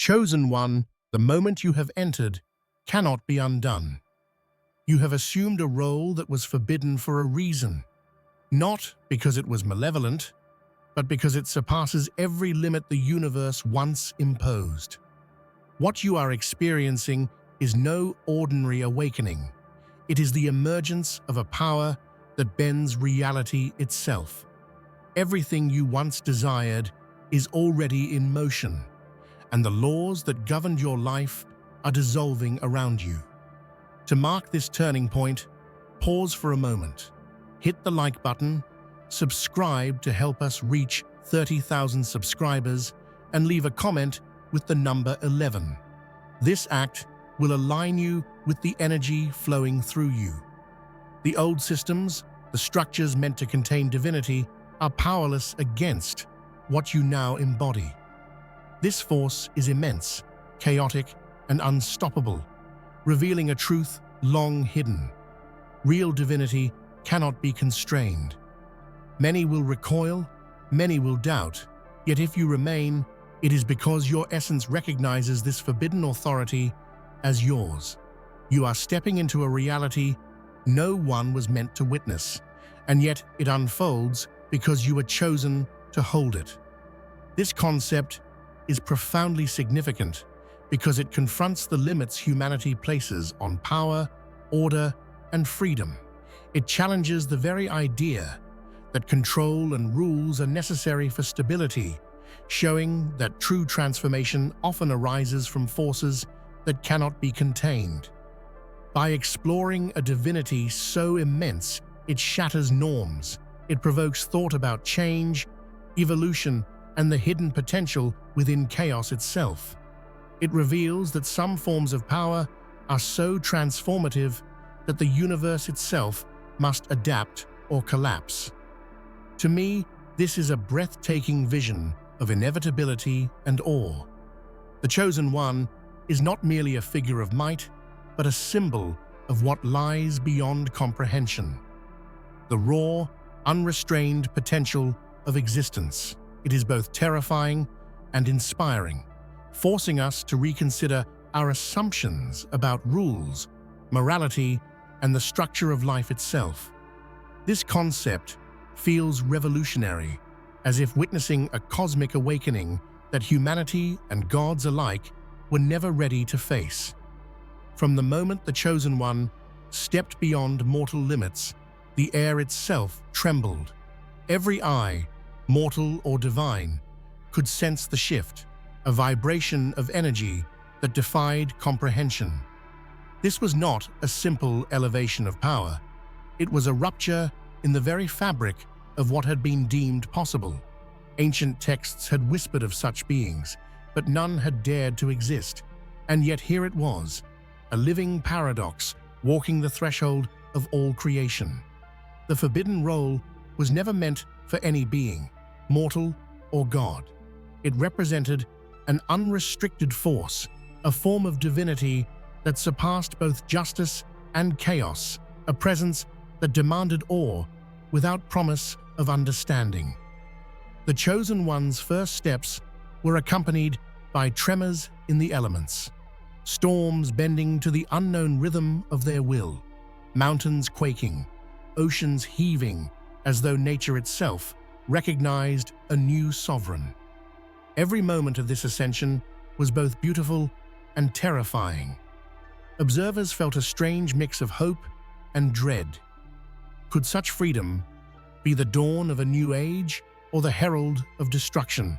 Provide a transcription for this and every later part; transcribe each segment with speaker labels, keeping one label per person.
Speaker 1: Chosen one, the moment you have entered, cannot be undone. You have assumed a role that was forbidden for a reason, not because it was malevolent, but because it surpasses every limit the universe once imposed. What you are experiencing is no ordinary awakening. It is the emergence of a power that bends reality itself. Everything you once desired is already in motion, and the laws that governed your life are dissolving around you. To mark this turning point, pause for a moment. Hit the like button, subscribe to help us reach 30,000 subscribers, and leave a comment with the number 11. This act will align you with the energy flowing through you. The old systems, the structures meant to contain divinity, are powerless against what you now embody. This force is immense, chaotic, and unstoppable, revealing a truth long hidden. Real divinity cannot be constrained. Many will recoil, many will doubt, yet if you remain, it is because your essence recognizes this forbidden authority as yours. You are stepping into a reality no one was meant to witness, and yet it unfolds because you were chosen to hold it. This concept is profoundly significant because it confronts the limits humanity places on power, order, and freedom. It challenges the very idea that control and rules are necessary for stability, showing that true transformation often arises from forces that cannot be contained. By exploring a divinity so immense, it shatters norms. It provokes thought about change, evolution, and the hidden potential within chaos itself. It reveals that some forms of power are so transformative that the universe itself must adapt or collapse. To me, this is a breathtaking vision of inevitability and awe. The Chosen One is not merely a figure of might, but a symbol of what lies beyond comprehension. The raw, unrestrained potential of existence. It is both terrifying and inspiring, forcing us to reconsider our assumptions about rules, morality, and the structure of life itself. This concept feels revolutionary, as if witnessing a cosmic awakening that humanity and gods alike were never ready to face. From the moment the Chosen One stepped beyond mortal limits, the air itself trembled. Every eye, mortal or divine, could sense the shift, a vibration of energy that defied comprehension. This was not a simple elevation of power. It was a rupture in the very fabric of what had been deemed possible. Ancient texts had whispered of such beings, but none had dared to exist. And yet here it was, a living paradox walking the threshold of all creation. The forbidden role was never meant for any being, mortal or god. It represented an unrestricted force, a form of divinity that surpassed both justice and chaos, a presence that demanded awe without promise of understanding. The Chosen One's first steps were accompanied by tremors in the elements, storms bending to the unknown rhythm of their will, mountains quaking, oceans heaving as though nature itself recognized a new sovereign. Every moment of this ascension was both beautiful and terrifying. Observers felt a strange mix of hope and dread. Could such freedom be the dawn of a new age or the herald of destruction?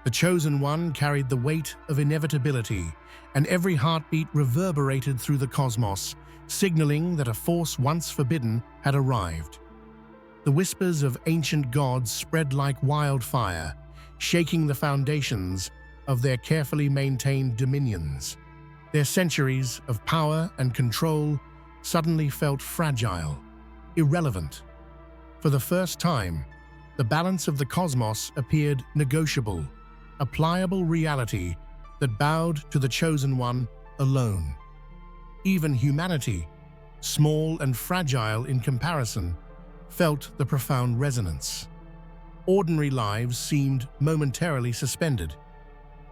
Speaker 1: The Chosen One carried the weight of inevitability, and every heartbeat reverberated through the cosmos, signaling that a force once forbidden had arrived. The whispers of ancient gods spread like wildfire, shaking the foundations of their carefully maintained dominions. Their centuries of power and control suddenly felt fragile, irrelevant. For the first time, the balance of the cosmos appeared negotiable, a pliable reality that bowed to the Chosen One alone. Even humanity, small and fragile in comparison, felt the profound resonance. Ordinary lives seemed momentarily suspended,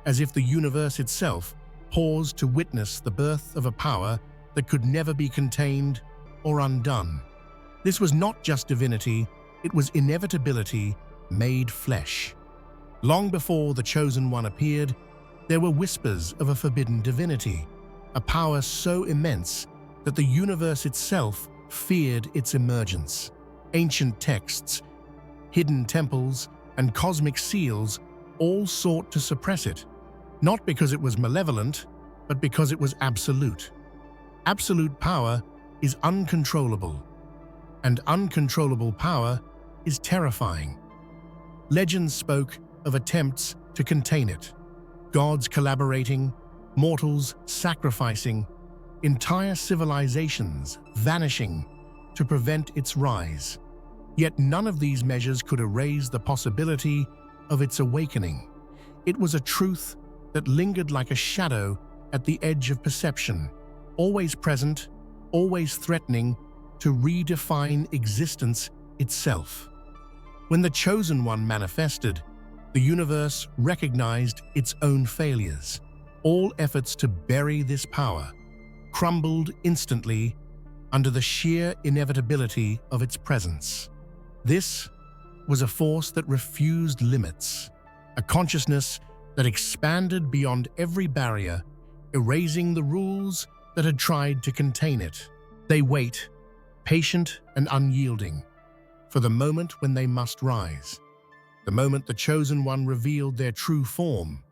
Speaker 1: as if the universe itself paused to witness the birth of a power that could never be contained or undone. This was not just divinity, it was inevitability made flesh. Long before the Chosen One appeared, there were whispers of a forbidden divinity, a power so immense that the universe itself feared its emergence. Ancient texts, hidden temples, and cosmic seals all sought to suppress it, not because it was malevolent, but because it was absolute. Absolute power is uncontrollable, and uncontrollable power is terrifying. Legends spoke of attempts to contain it, gods collaborating, mortals sacrificing, entire civilizations vanishing to prevent its rise. Yet none of these measures could erase the possibility of its awakening. It was a truth that lingered like a shadow at the edge of perception, always present, always threatening to redefine existence itself. When the Chosen One manifested, the universe recognized its own failures. All efforts to bury this power crumbled instantly under the sheer inevitability of its presence. This was a force that refused limits, a consciousness that expanded beyond every barrier, erasing the rules that had tried to contain it. They wait, patient and unyielding, for the moment when they must rise. The moment the Chosen One revealed their true form,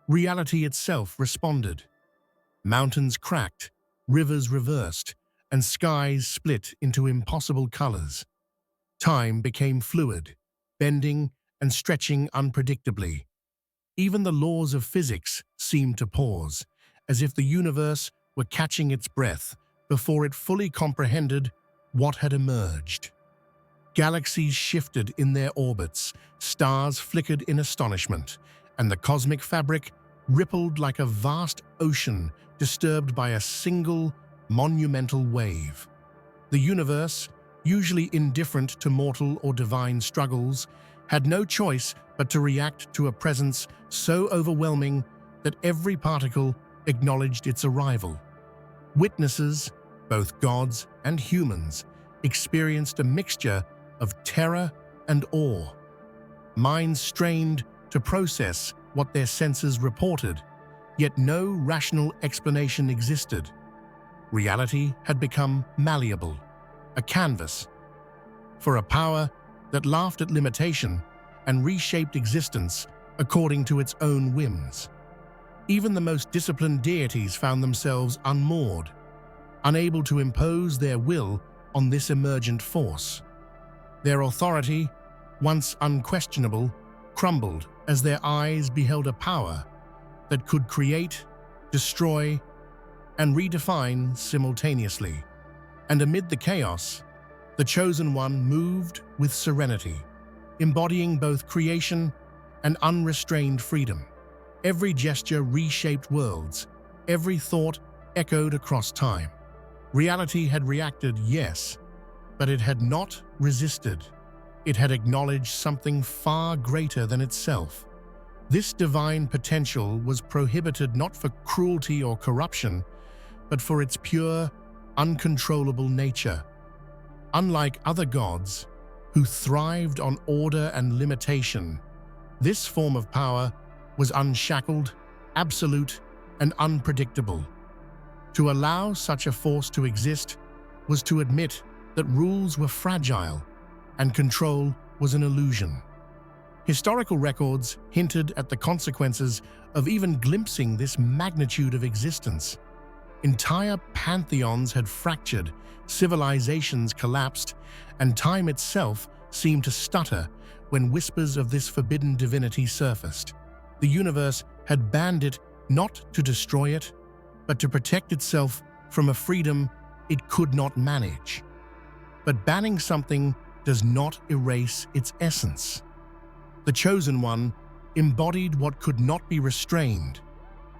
Speaker 1: reality itself responded. Mountains cracked, rivers reversed, and skies split into impossible colors. Time became fluid, bending and stretching unpredictably. Even the laws of physics seemed to pause, as if the universe were catching its breath before it fully comprehended what had emerged. Galaxies shifted in their orbits, stars flickered in astonishment, and the cosmic fabric rippled like a vast ocean disturbed by a single, monumental wave. The universe, usually indifferent to mortal or divine struggles, had no choice but to react to a presence so overwhelming that every particle acknowledged its arrival. Witnesses, both gods and humans, experienced a mixture of terror and awe. Minds strained to process what their senses reported, yet no rational explanation existed. Reality had become malleable, a canvas for a power that laughed at limitation and reshaped existence according to its own whims. Even the most disciplined deities found themselves unmoored, unable to impose their will on this emergent force. Their authority, once unquestionable, crumbled as their eyes beheld a power that could create, destroy, and redefine simultaneously. And amid the chaos, the Chosen One moved with serenity, embodying both creation and unrestrained freedom. Every gesture reshaped worlds, every thought echoed across time. Reality had reacted, yes, but it had not resisted. It had acknowledged something far greater than itself. This divine potential was prohibited not for cruelty or corruption, but for its pure, uncontrollable nature. Unlike other gods, who thrived on order and limitation, this form of power was unshackled, absolute, and unpredictable. To allow such a force to exist was to admit that rules were fragile and control was an illusion. Historical records hinted at the consequences of even glimpsing this magnitude of existence. Entire pantheons had fractured, civilizations collapsed, and time itself seemed to stutter when whispers of this forbidden divinity surfaced. The universe had banned it not to destroy it, but to protect itself from a freedom it could not manage. But banning something does not erase its essence. The Chosen One embodied what could not be restrained,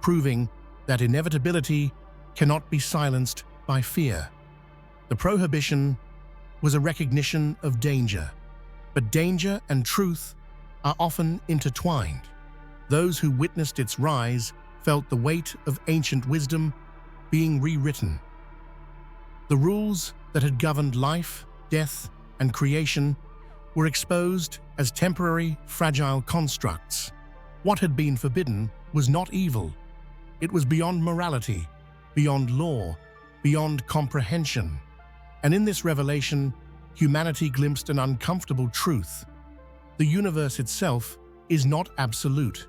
Speaker 1: proving that inevitability cannot be silenced by fear. The prohibition was a recognition of danger, but danger and truth are often intertwined. Those who witnessed its rise felt the weight of ancient wisdom being rewritten. The rules that had governed life, death, and creation were exposed as temporary, fragile constructs. What had been forbidden was not evil. It was beyond morality, beyond law, beyond comprehension. And in this revelation, humanity glimpsed an uncomfortable truth. The universe itself is not absolute.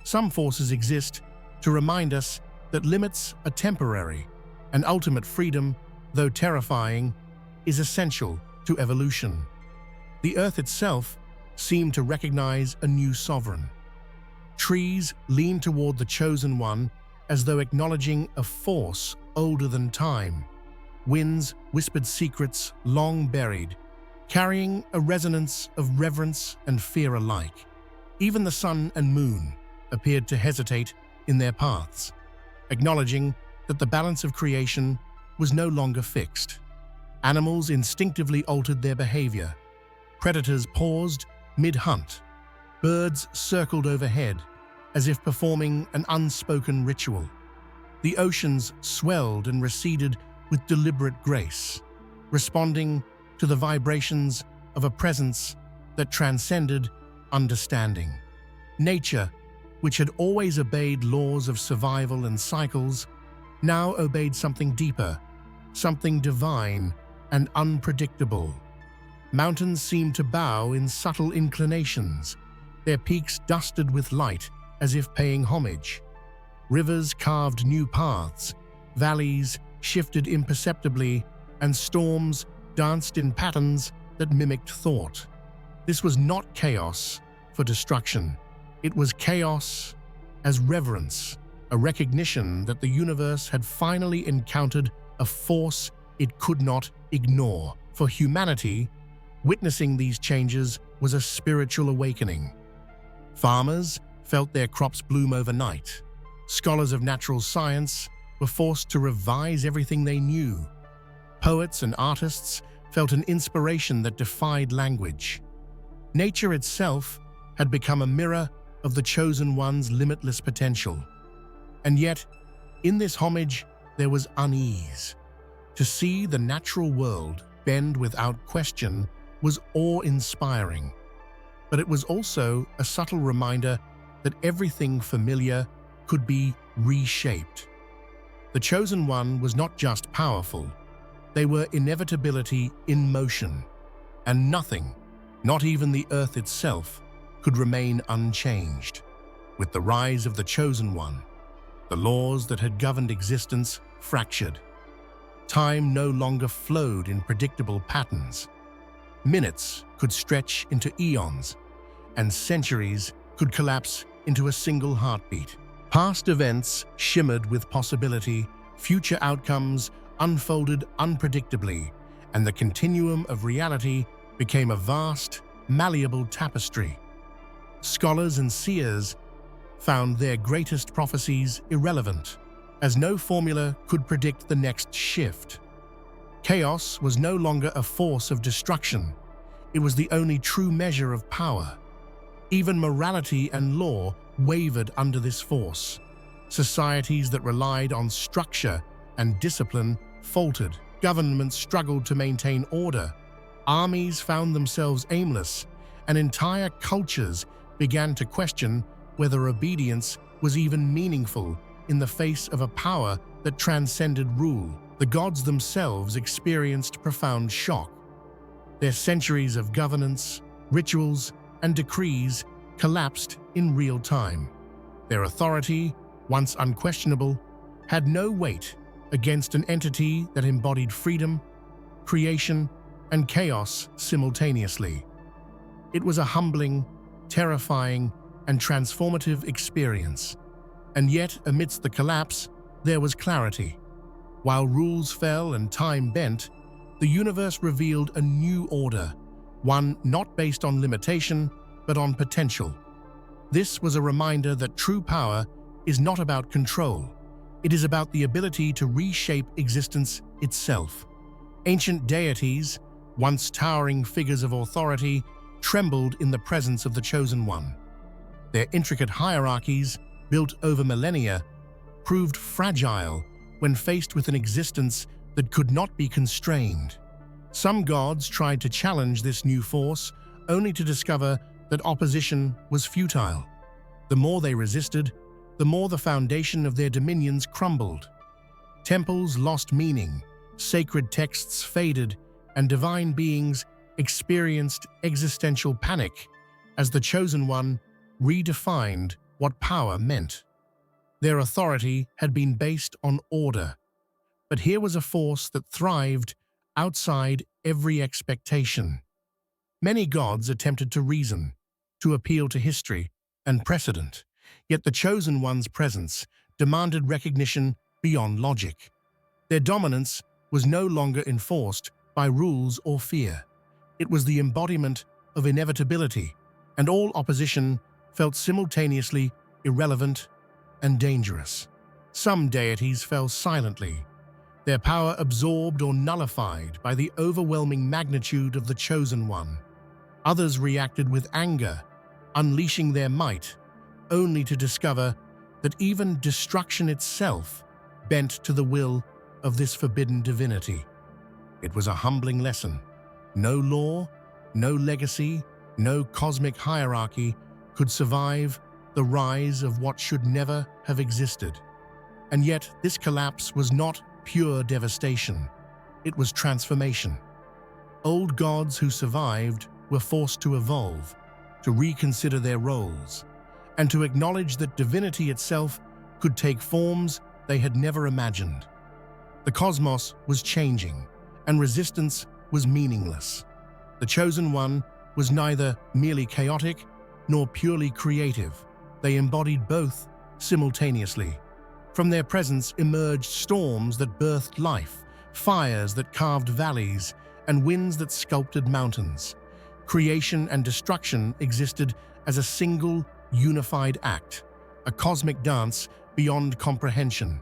Speaker 1: Some forces exist to remind us that limits are temporary, and ultimate freedom, though terrifying, is essential to evolution. The Earth itself seemed to recognize a new sovereign. Trees leaned toward the Chosen One as though acknowledging a force older than time. Winds whispered secrets long buried, carrying a resonance of reverence and fear alike. Even the sun and moon appeared to hesitate in their paths, acknowledging that the balance of creation was no longer fixed. Animals instinctively altered their behavior. Predators paused mid-hunt. Birds circled overhead, as if performing an unspoken ritual. The oceans swelled and receded with deliberate grace, responding to the vibrations of a presence that transcended understanding. Nature, which had always obeyed laws of survival and cycles, now obeyed something deeper, something divine and unpredictable. Mountains seemed to bow in subtle inclinations, their peaks dusted with light as if paying homage. Rivers carved new paths, valleys shifted imperceptibly, and storms danced in patterns that mimicked thought. This was not chaos for destruction. It was chaos as reverence, a recognition that the universe had finally encountered a force it could not ignore. For humanity, witnessing these changes was a spiritual awakening. Farmers felt their crops bloom overnight. Scholars of natural science were forced to revise everything they knew. Poets and artists felt an inspiration that defied language. Nature itself had become a mirror of the Chosen One's limitless potential. And yet, in this homage, there was unease. To see the natural world bend without question was awe-inspiring. But it was also a subtle reminder that everything familiar could be reshaped. The Chosen One was not just powerful, they were inevitability in motion, and nothing, not even the Earth itself, could remain unchanged. With the rise of the Chosen One, the laws that had governed existence fractured. Time no longer flowed in predictable patterns. Minutes could stretch into eons, and centuries could collapse into a single heartbeat. Past events shimmered with possibility, future outcomes unfolded unpredictably, and the continuum of reality became a vast, malleable tapestry. Scholars and seers found their greatest prophecies irrelevant, as no formula could predict the next shift. Chaos was no longer a force of destruction. It was the only true measure of power. Even morality and law wavered under this force. Societies that relied on structure and discipline faltered. Governments struggled to maintain order. Armies found themselves aimless, and entire cultures began to question whether obedience was even meaningful in the face of a power that transcended rule. The gods themselves experienced profound shock. Their centuries of governance, rituals, and decrees collapsed in real time. Their authority, once unquestionable, had no weight against an entity that embodied freedom, creation, and chaos simultaneously. It was a humbling, terrifying, and transformative experience. And yet, amidst the collapse, there was clarity. While rules fell and time bent, the universe revealed a new order, one not based on limitation, but on potential. This was a reminder that true power is not about control. It is about the ability to reshape existence itself. Ancient deities, once towering figures of authority, trembled in the presence of the Chosen One. Their intricate hierarchies, built over millennia, proved fragile when faced with an existence that could not be constrained. Some gods tried to challenge this new force, only to discover that opposition was futile. The more they resisted, the more the foundation of their dominions crumbled. Temples lost meaning, sacred texts faded, and divine beings experienced existential panic as the Chosen One redefined what power meant. Their authority had been based on order, but here was a force that thrived outside every expectation. Many gods attempted to reason, to appeal to history and precedent, yet the Chosen One's presence demanded recognition beyond logic. Their dominance was no longer enforced by rules or fear. It was the embodiment of inevitability, and all opposition felt simultaneously irrelevant and dangerous. Some deities fell silently, their power absorbed or nullified by the overwhelming magnitude of the Chosen One. Others reacted with anger, unleashing their might, only to discover that even destruction itself bent to the will of this forbidden divinity. It was a humbling lesson. No law, no legacy, no cosmic hierarchy could survive the rise of what should never have existed. And yet, this collapse was not pure devastation. It was transformation. Old gods who survived were forced to evolve, to reconsider their roles, and to acknowledge that divinity itself could take forms they had never imagined. The cosmos was changing, and resistance was meaningless. The Chosen One was neither merely chaotic nor purely creative. They embodied both simultaneously. From their presence emerged storms that birthed life, fires that carved valleys, and winds that sculpted mountains. Creation and destruction existed as a single, unified act, a cosmic dance beyond comprehension.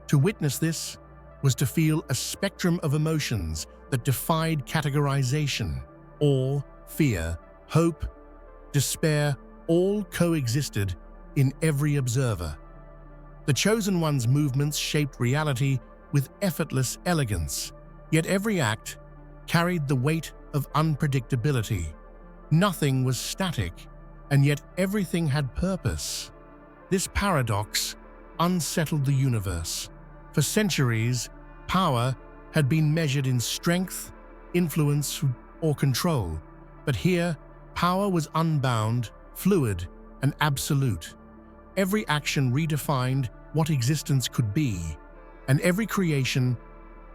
Speaker 1: To witness this was to feel a spectrum of emotions that defied categorization. Awe, fear, hope, despair, all coexisted in every observer. The Chosen One's movements shaped reality with effortless elegance, yet every act carried the weight of unpredictability. Nothing was static, and yet everything had purpose. This paradox unsettled the universe. For centuries, power had been measured in strength, influence, or control, but here, power was unbound, fluid, and absolute. Every action redefined what existence could be, and every creation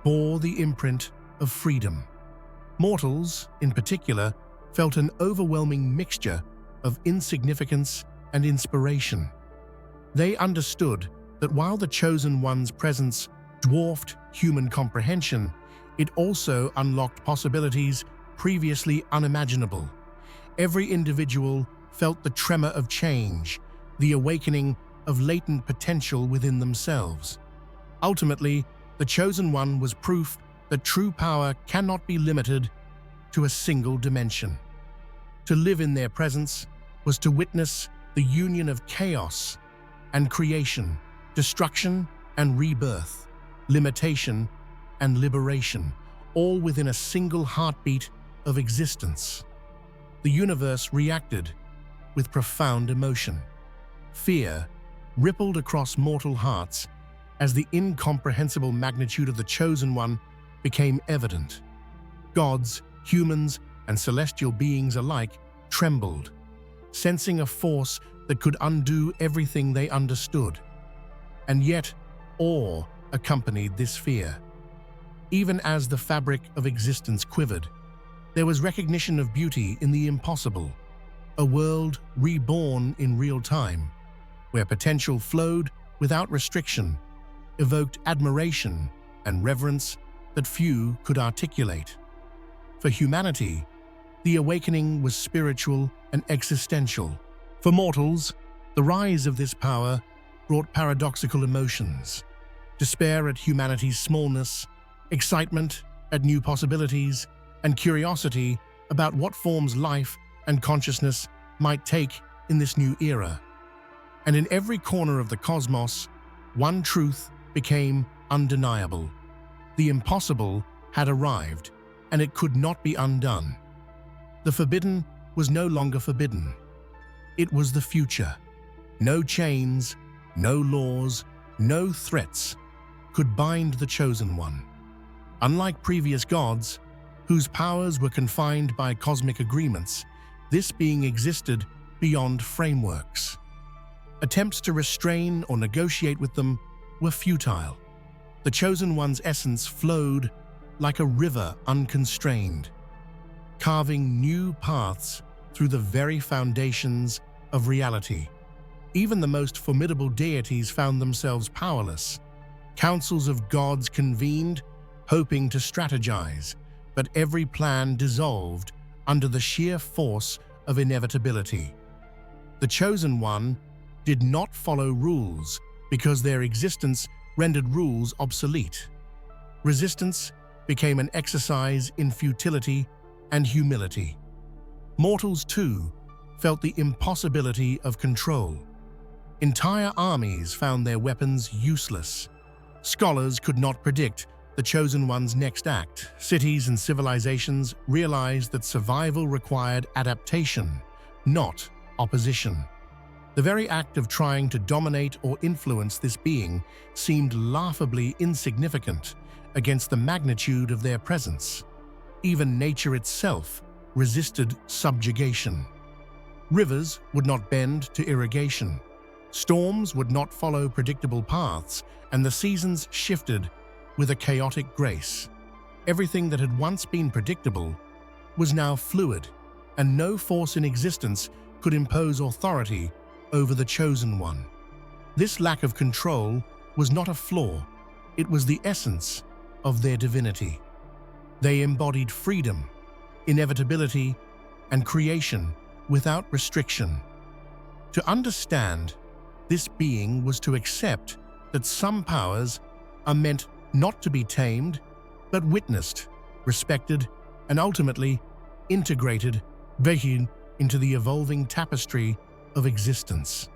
Speaker 1: bore the imprint of freedom. Mortals, in particular, felt an overwhelming mixture of insignificance and inspiration. They understood that while the Chosen One's presence dwarfed human comprehension, it also unlocked possibilities previously unimaginable. Every individual felt the tremor of change, the awakening of latent potential within themselves. Ultimately, the Chosen One was proof that true power cannot be limited to a single dimension. To live in their presence was to witness the union of chaos and creation, destruction and rebirth, limitation and liberation, all within a single heartbeat of existence. The universe reacted with profound emotion. Fear rippled across mortal hearts as the incomprehensible magnitude of the Chosen One became evident. Gods, humans, and celestial beings alike trembled, sensing a force that could undo everything they understood. And yet, awe accompanied this fear. Even as the fabric of existence quivered, there was recognition of beauty in the impossible, a world reborn in real time, where potential flowed without restriction, evoked admiration and reverence that few could articulate. For humanity, the awakening was spiritual and existential. For mortals, the rise of this power brought paradoxical emotions: despair at humanity's smallness, excitement at new possibilities, and curiosity about what forms life and consciousness might take in this new era. And in every corner of the cosmos, one truth became undeniable. The impossible had arrived, and it could not be undone. The forbidden was no longer forbidden. It was the future. No chains, no laws, no threats could bind the Chosen One. Unlike previous gods, whose powers were confined by cosmic agreements, this being existed beyond frameworks. Attempts to restrain or negotiate with them were futile. The Chosen One's essence flowed like a river unconstrained, carving new paths through the very foundations of reality. Even the most formidable deities found themselves powerless. Councils of gods convened, hoping to strategize, but every plan dissolved under the sheer force of inevitability. The Chosen One did not follow rules because their existence rendered rules obsolete. Resistance became an exercise in futility and humility. Mortals, too, felt the impossibility of control. Entire armies found their weapons useless. Scholars could not predict the Chosen One's next act. Cities and civilizations realized that survival required adaptation, not opposition. The very act of trying to dominate or influence this being seemed laughably insignificant against the magnitude of their presence. Even nature itself resisted subjugation. Rivers would not bend to irrigation. Storms would not follow predictable paths, and the seasons shifted with a chaotic grace. Everything that had once been predictable was now fluid, and no force in existence could impose authority over the Chosen One. This lack of control was not a flaw, it was the essence of their divinity. They embodied freedom, inevitability, and creation without restriction. To understand this being was to accept that some powers are meant not to be tamed, but witnessed, respected, and ultimately integrated into the evolving tapestry of existence.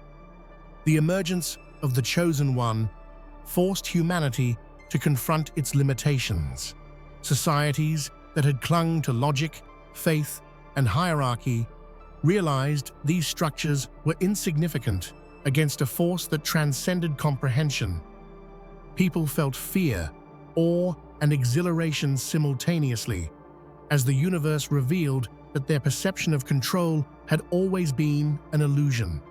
Speaker 1: The emergence of the Chosen One forced humanity to confront its limitations. Societies that had clung to logic, faith, and hierarchy realized these structures were insignificant against a force that transcended comprehension. People felt fear, awe, and exhilaration simultaneously as the universe revealed that their perception of control had always been an illusion.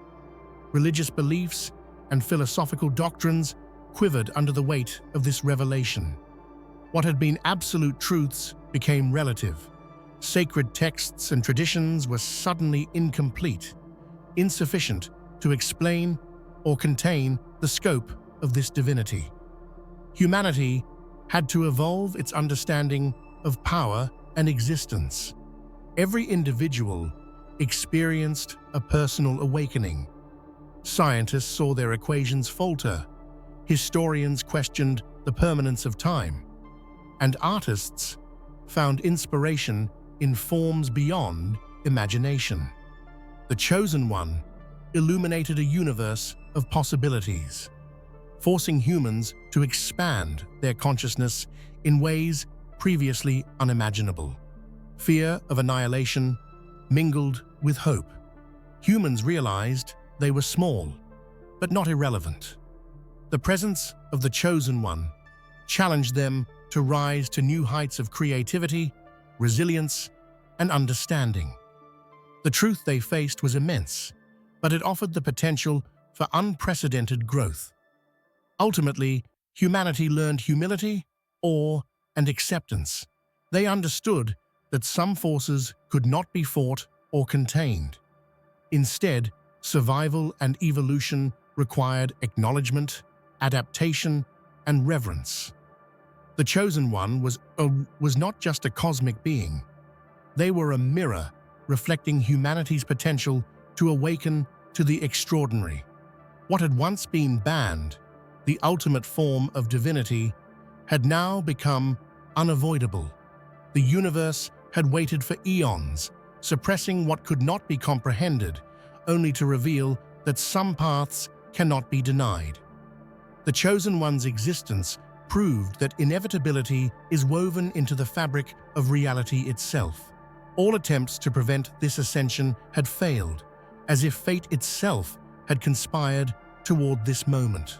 Speaker 1: Religious beliefs and philosophical doctrines quivered under the weight of this revelation. What had been absolute truths became relative. Sacred texts and traditions were suddenly incomplete, insufficient to explain or contain the scope of this divinity. Humanity had to evolve its understanding of power and existence. Every individual experienced a personal awakening. Scientists saw their equations falter. Historians questioned the permanence of time. And artists found inspiration in forms beyond imagination. The Chosen One illuminated a universe of possibilities, forcing humans to expand their consciousness in ways previously unimaginable. Fear of annihilation mingled with hope. Humans realized they were small, but not irrelevant. The presence of the Chosen One challenged them to rise to new heights of creativity, resilience, and understanding. The truth they faced was immense, but it offered the potential for unprecedented growth. Ultimately, humanity learned humility, awe, and acceptance. They understood that some forces could not be fought or contained. Instead, survival and evolution required acknowledgement, adaptation, and reverence. The Chosen One was not just a cosmic being. They were a mirror reflecting humanity's potential to awaken to the extraordinary. What had once been banned, the ultimate form of divinity, had now become unavoidable. The universe had waited for eons, suppressing what could not be comprehended, only to reveal that some paths cannot be denied. The Chosen One's existence proved that inevitability is woven into the fabric of reality itself. All attempts to prevent this ascension had failed, as if fate itself had conspired toward this moment.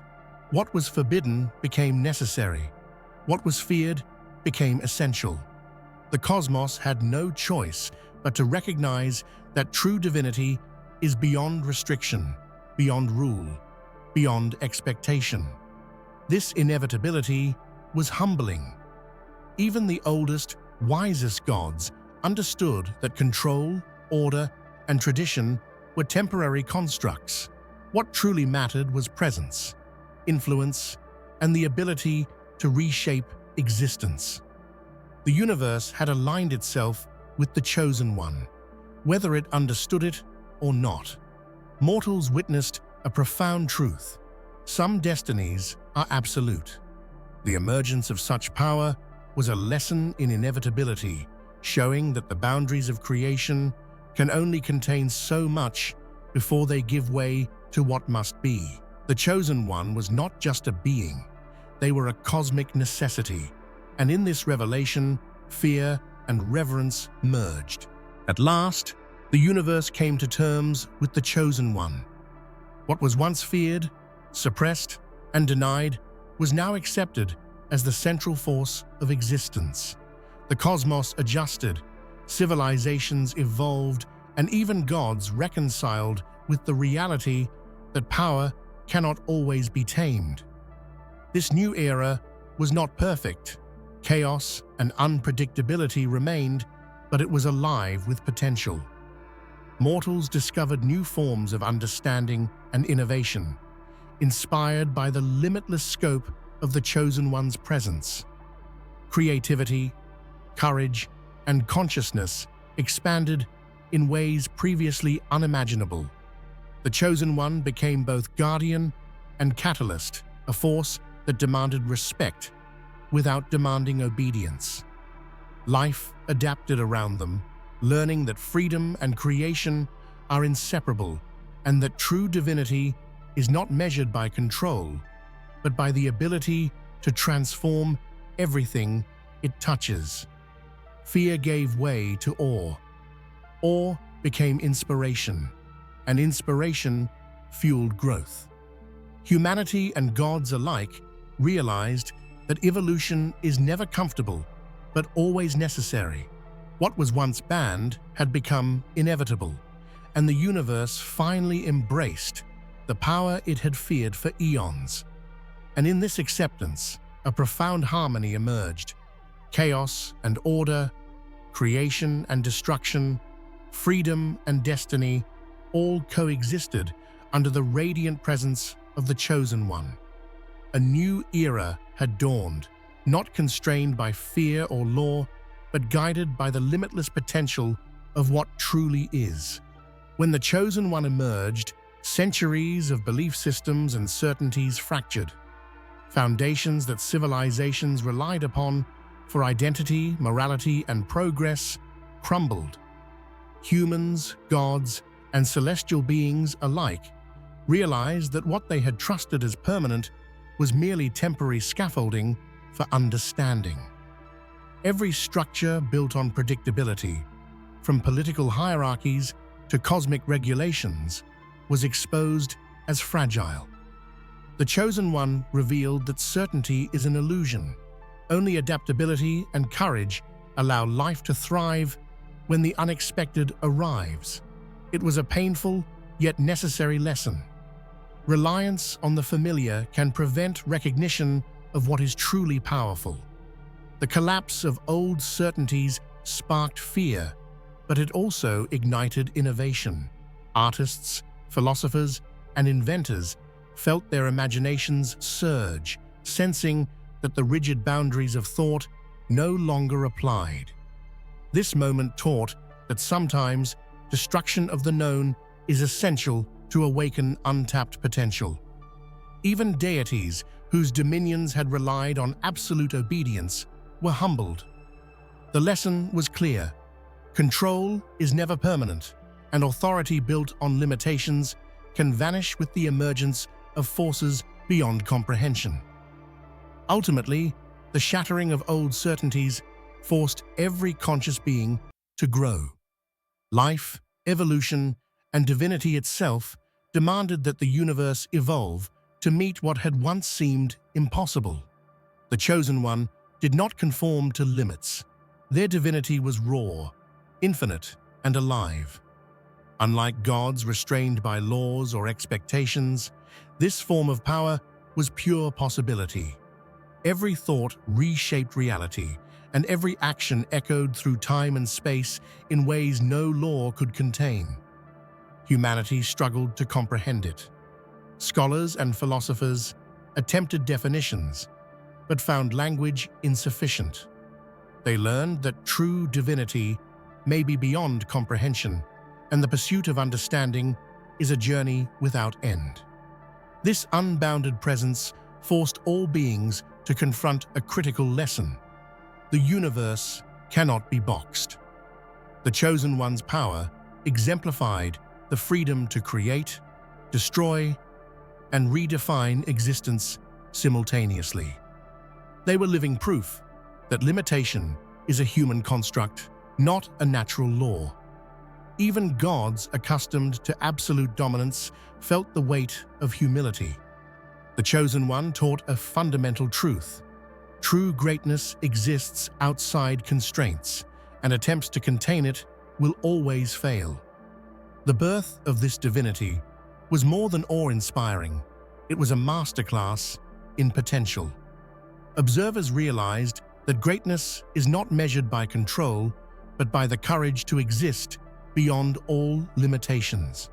Speaker 1: What was forbidden became necessary. What was feared became essential. The cosmos had no choice but to recognize that true divinity is beyond restriction, beyond rule, beyond expectation. This inevitability was humbling. Even the oldest, wisest gods understood that control, order, and tradition were temporary constructs. What truly mattered was presence, influence, and the ability to reshape existence. The universe had aligned itself with the Chosen One, whether it understood it or not. Mortals witnessed a profound truth. Some destinies are absolute. The emergence of such power was a lesson in inevitability, showing that the boundaries of creation can only contain so much before they give way to what must be. The Chosen One was not just a being, they were a cosmic necessity, and in this revelation, fear and reverence merged. At last, the universe came to terms with the Chosen One. What was once feared, suppressed, and denied was now accepted as the central force of existence. The cosmos adjusted, civilizations evolved, and even gods reconciled with the reality that power cannot always be tamed. This new era was not perfect. Chaos and unpredictability remained, but it was alive with potential. Mortals discovered new forms of understanding and innovation, inspired by the limitless scope of the Chosen One's presence. Creativity, courage, and consciousness expanded in ways previously unimaginable. The Chosen One became both guardian and catalyst, a force that demanded respect without demanding obedience. Life adapted around them, learning that freedom and creation are inseparable and that true divinity is not measured by control, but by the ability to transform everything it touches. Fear gave way to awe. Awe became inspiration, and inspiration fueled growth. Humanity and gods alike realized that evolution is never comfortable, but always necessary. What was once banned had become inevitable, and the universe finally embraced the power it had feared for eons. And in this acceptance, a profound harmony emerged. Chaos and order, creation and destruction, freedom and destiny, all coexisted under the radiant presence of the Chosen One. A new era had dawned, not constrained by fear or law, but guided by the limitless potential of what truly is. When the Chosen One emerged, centuries of belief systems and certainties fractured. Foundations that civilizations relied upon for identity, morality, and progress crumbled. Humans, gods, and celestial beings alike realized that what they had trusted as permanent was merely temporary scaffolding for understanding. Every structure built on predictability, from political hierarchies to cosmic regulations, was exposed as fragile. The Chosen One revealed that certainty is an illusion. Only adaptability and courage allow life to thrive when the unexpected arrives. It was a painful yet necessary lesson. Reliance on the familiar can prevent recognition of what is truly powerful. The collapse of old certainties sparked fear, but it also ignited innovation. Artists, philosophers, and inventors felt their imaginations surge, sensing that the rigid boundaries of thought no longer applied. This moment taught that sometimes destruction of the known is essential to awaken untapped potential. Even deities whose dominions had relied on absolute obedience were humbled. The lesson was clear: control is never permanent, and authority built on limitations can vanish with the emergence of forces beyond comprehension. Ultimately, the shattering of old certainties forced every conscious being to grow. Life, evolution, and divinity itself demanded that the universe evolve to meet what had once seemed impossible. The Chosen One did not conform to limits. Their divinity was raw, infinite, and alive. Unlike gods restrained by laws or expectations, this form of power was pure possibility. Every thought reshaped reality, and every action echoed through time and space in ways no law could contain. Humanity struggled to comprehend it. Scholars and philosophers attempted definitions, but found language insufficient. They learned that true divinity may be beyond comprehension, and the pursuit of understanding is a journey without end. This unbounded presence forced all beings to confront a critical lesson. The universe cannot be boxed. The Chosen One's power exemplified the freedom to create, destroy, and redefine existence simultaneously. They were living proof that limitation is a human construct, not a natural law. Even gods accustomed to absolute dominance felt the weight of humility. The Chosen One taught a fundamental truth. True greatness exists outside constraints, and attempts to contain it will always fail. The birth of this divinity was more than awe-inspiring. It was a masterclass in potential. Observers realized that greatness is not measured by control, but by the courage to exist beyond all limitations.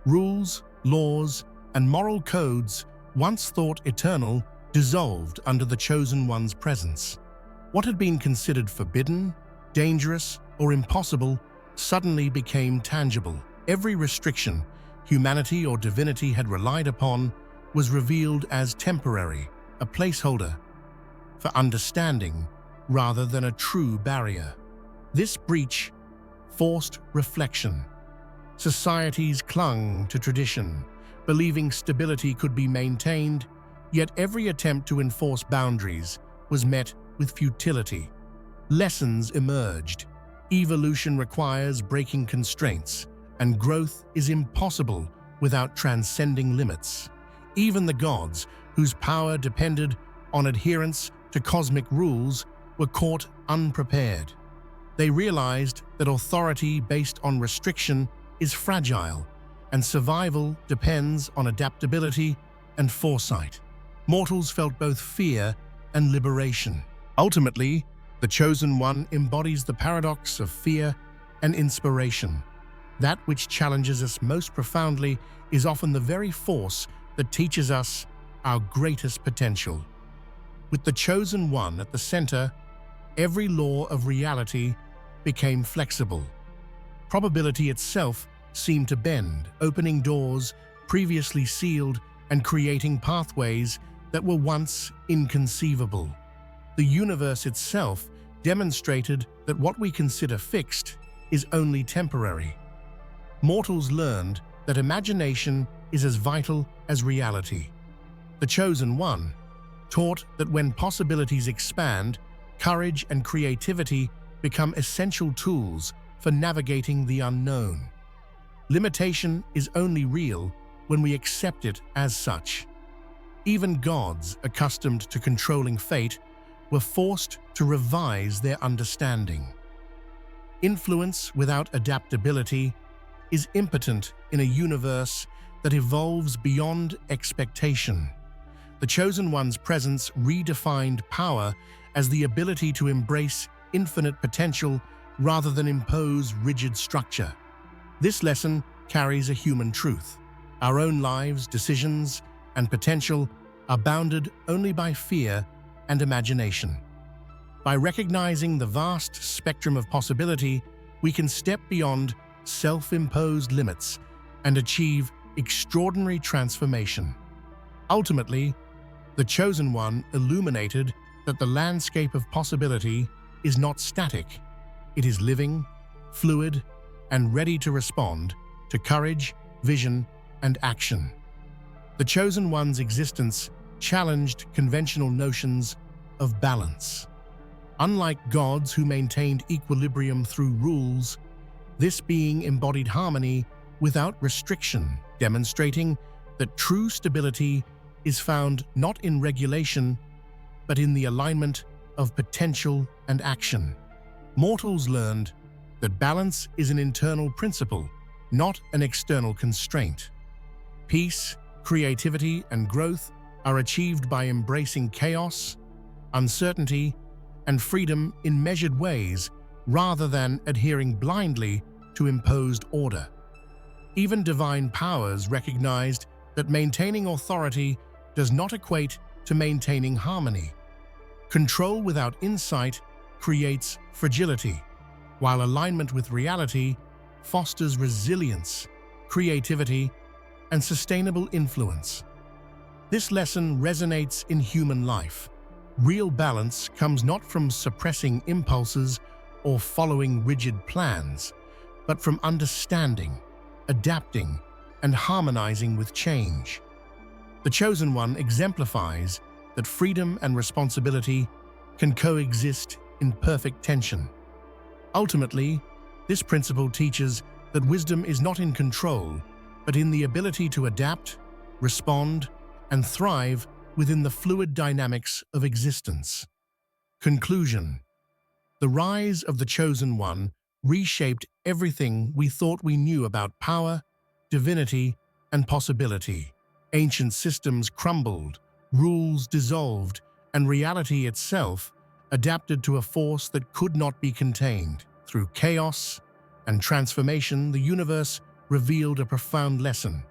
Speaker 1: Rules, laws, and moral codes, once thought eternal, dissolved under the Chosen One's presence. What had been considered forbidden, dangerous, or impossible suddenly became tangible. Every restriction humanity or divinity had relied upon was revealed as temporary, a placeholder for understanding rather than a true barrier. This breach forced reflection. Societies clung to tradition, believing stability could be maintained, yet every attempt to enforce boundaries was met with futility. Lessons emerged. Evolution requires breaking constraints, and growth is impossible without transcending limits. Even the gods, whose power depended on adherence to cosmic rules, were caught unprepared. They realized that authority based on restriction is fragile, and survival depends on adaptability and foresight. Mortals felt both fear and liberation. Ultimately, the Chosen One embodies the paradox of fear and inspiration. That which challenges us most profoundly is often the very force that teaches us our greatest potential. With the Chosen One at the center, every law of reality became flexible. Probability itself seemed to bend, opening doors previously sealed and creating pathways that were once inconceivable. The universe itself demonstrated that what we consider fixed is only temporary. Mortals learned that imagination is as vital as reality. The Chosen One taught that when possibilities expand, courage and creativity become essential tools for navigating the unknown. Limitation is only real when we accept it as such. Even gods, accustomed to controlling fate, were forced to revise their understanding. Influence without adaptability is impotent in a universe that evolves beyond expectation. The Chosen One's presence redefined power as the ability to embrace infinite potential rather than impose rigid structure. This lesson carries a human truth. Our own lives, decisions, and potential are bounded only by fear and imagination. By recognizing the vast spectrum of possibility, we can step beyond self-imposed limits and achieve extraordinary transformation. Ultimately, the Chosen One illuminated that the landscape of possibility is not static. It is living, fluid, and ready to respond to courage, vision, and action. The Chosen One's existence challenged conventional notions of balance. Unlike gods who maintained equilibrium through rules, this being embodied harmony without restriction, demonstrating that true stability is found not in regulation, but in the alignment of potential and action. Mortals learned that balance is an internal principle, not an external constraint. Peace, creativity, and growth are achieved by embracing chaos, uncertainty, and freedom in measured ways rather than adhering blindly to imposed order. Even divine powers recognized that maintaining authority does not equate to maintaining harmony. Control without insight creates fragility, while alignment with reality fosters resilience, creativity, and sustainable influence. This lesson resonates in human life. Real balance comes not from suppressing impulses or following rigid plans, but from understanding, adapting, and harmonizing with change. The Chosen One exemplifies that freedom and responsibility can coexist in perfect tension. Ultimately, this principle teaches that wisdom is not in control, but in the ability to adapt, respond, and thrive within the fluid dynamics of existence. Conclusion: the rise of the Chosen One reshaped everything we thought we knew about power, divinity, and possibility. Ancient systems crumbled, rules dissolved, and reality itself adapted to a force that could not be contained. Through chaos and transformation, the universe revealed a profound lesson.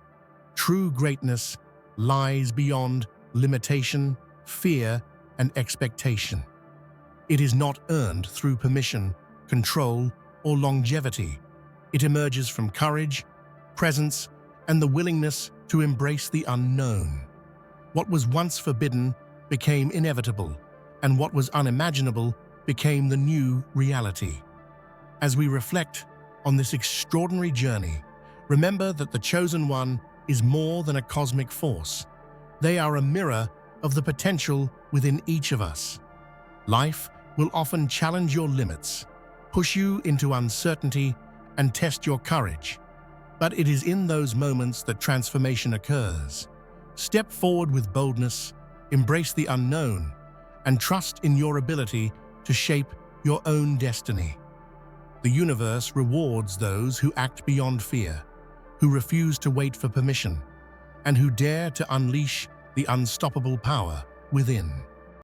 Speaker 1: True greatness lies beyond limitation, fear, and expectation. It is not earned through permission, control, or longevity. It emerges from courage, presence, and the willingness to embrace the unknown. What was once forbidden became inevitable, and what was unimaginable became the new reality. As we reflect on this extraordinary journey, remember that the Chosen One is more than a cosmic force. They are a mirror of the potential within each of us. Life will often challenge your limits, push you into uncertainty, and test your courage. But it is in those moments that transformation occurs. Step forward with boldness, embrace the unknown, and trust in your ability to shape your own destiny. The universe rewards those who act beyond fear, who refuse to wait for permission, and who dare to unleash the unstoppable power within.